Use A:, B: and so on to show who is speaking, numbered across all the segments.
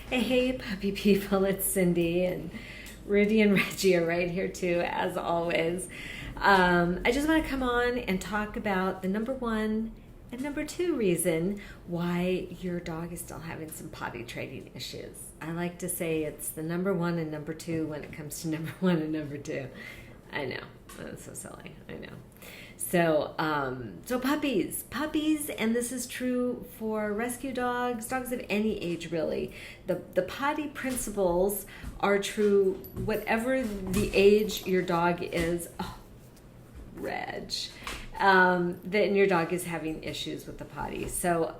A: Hey, puppy people, it's Cindy, and Rudy and Reggie are right here too, as always. I just want to come on and talk about the number one and number two reason why your dog is still having some potty training issues. I like to say it's the number one and number two when it comes to number one and number two. I know, that's so silly, I know. So puppies, and this is true for rescue dogs of any age really. The potty principles are true whatever the age your dog is. Oh, Reg. Then your dog is having issues with the potty. So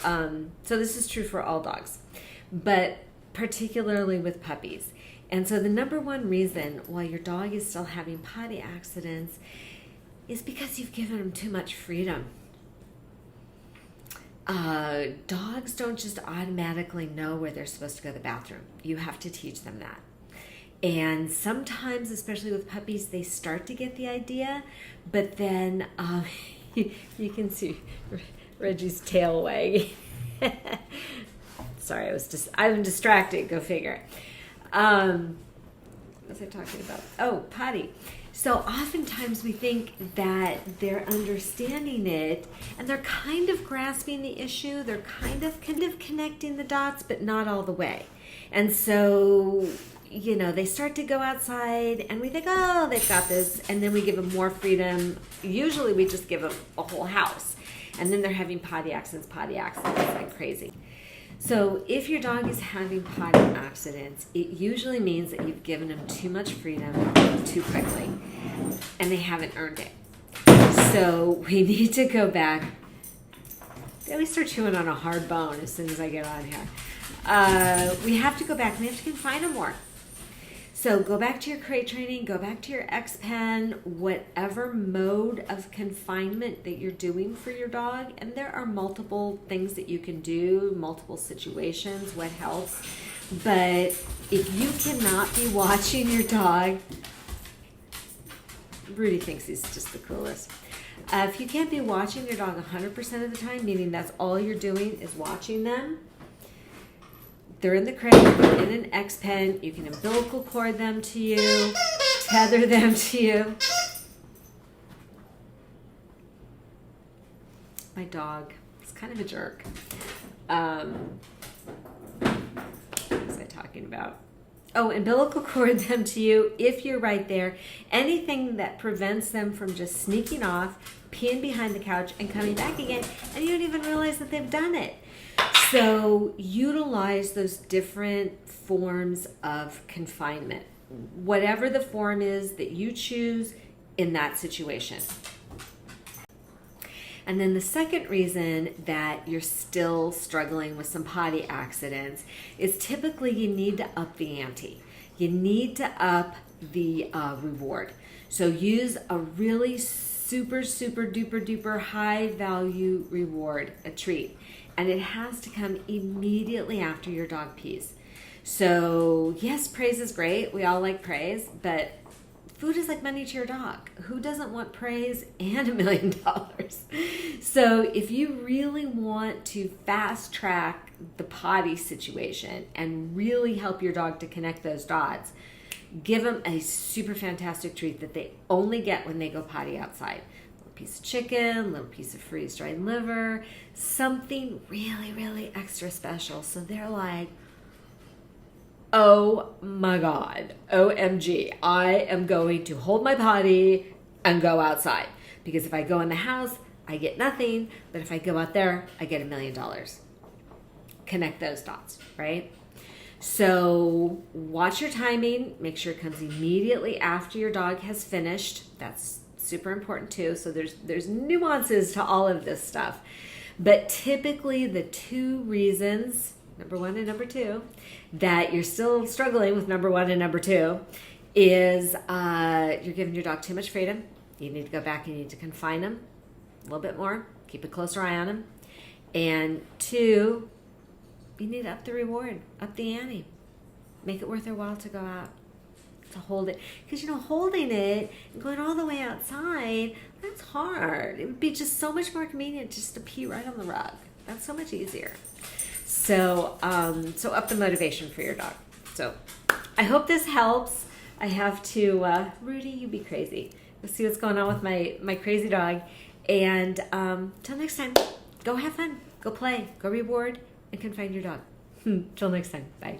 A: this is true for all dogs, but particularly with puppies. And so the number one reason why your dog is still having potty accidents is because you've given them too much freedom. Dogs don't just automatically know where they're supposed to go to the bathroom. You have to teach them that. And sometimes, especially with puppies, they start to get the idea, but then you can see Reggie's tail wagging. Sorry, I'm distracted, go figure. What was I talking about? Oh, potty. So oftentimes we think that they're understanding it and they're kind of grasping the issue. They're kind of connecting the dots, but not all the way. And so, they start to go outside and we think, oh, they've got this. And then we give them more freedom. Usually we just give them a whole house. And then they're having potty accidents like crazy. So if your dog is having potty accidents, it usually means that you've given them too much freedom too quickly, and they haven't earned it. So we need to go back. They always start chewing on a hard bone as soon as I get on here. We have to go back. We have to confine them more. So go back to your crate training, go back to your X-Pen, whatever mode of confinement that you're doing for your dog. And there are multiple things that you can do, multiple situations, what helps. But if you cannot be watching your dog, Rudy thinks he's just the coolest. If you can't be watching your dog 100% of the time, meaning that's all you're doing is watching them, they're in the crate, they're in an X-Pen, you can umbilical cord them to you, tether them to you. My dog is kind of a jerk. What was I talking about? Oh, umbilical cord them to you if you're right there. Anything that prevents them from just sneaking off, peeing behind the couch, and coming back again, and you don't even realize that they've done it. So utilize those different forms of confinement, whatever the form is that you choose in that situation. And then the second reason that you're still struggling with some potty accidents is typically you need to up the ante. You need to up the reward. So use a really super duper high value reward, a treat. And it has to come immediately after your dog pees. So yes, praise is great. We all like praise, but food is like money to your dog. Who doesn't want praise and $1 million? So if you really want to fast track the potty situation and really help your dog to connect those dots, give them a super fantastic treat that they only get when they go potty outside. Piece of chicken, little piece of freeze-dried liver, something really extra special. So they're like, oh my God, OMG, I am going to hold my potty and go outside. Because if I go in the house, I get nothing. But if I go out there, I get $1 million. Connect those dots, right? So watch your timing. Make sure it comes immediately after your dog has finished. That's super important too. So there's nuances to all of this stuff. But typically the two reasons, number one and number two, that you're still struggling with number one and number two is you're giving your dog too much freedom. You need to go back and you need to confine them a little bit more, keep a closer eye on them. And two, you need to up the reward, up the ante. Make it worth their while to go out, to hold it. Because, holding it and going all the way outside, that's hard. It would be just so much more convenient just to pee right on the rug. That's so much easier. So, so up the motivation for your dog. So I hope this helps. I have to, Rudy, you be crazy. Let's see what's going on with my crazy dog. And till next time, go have fun, go play, go reward, and confine your dog. Till next time, bye.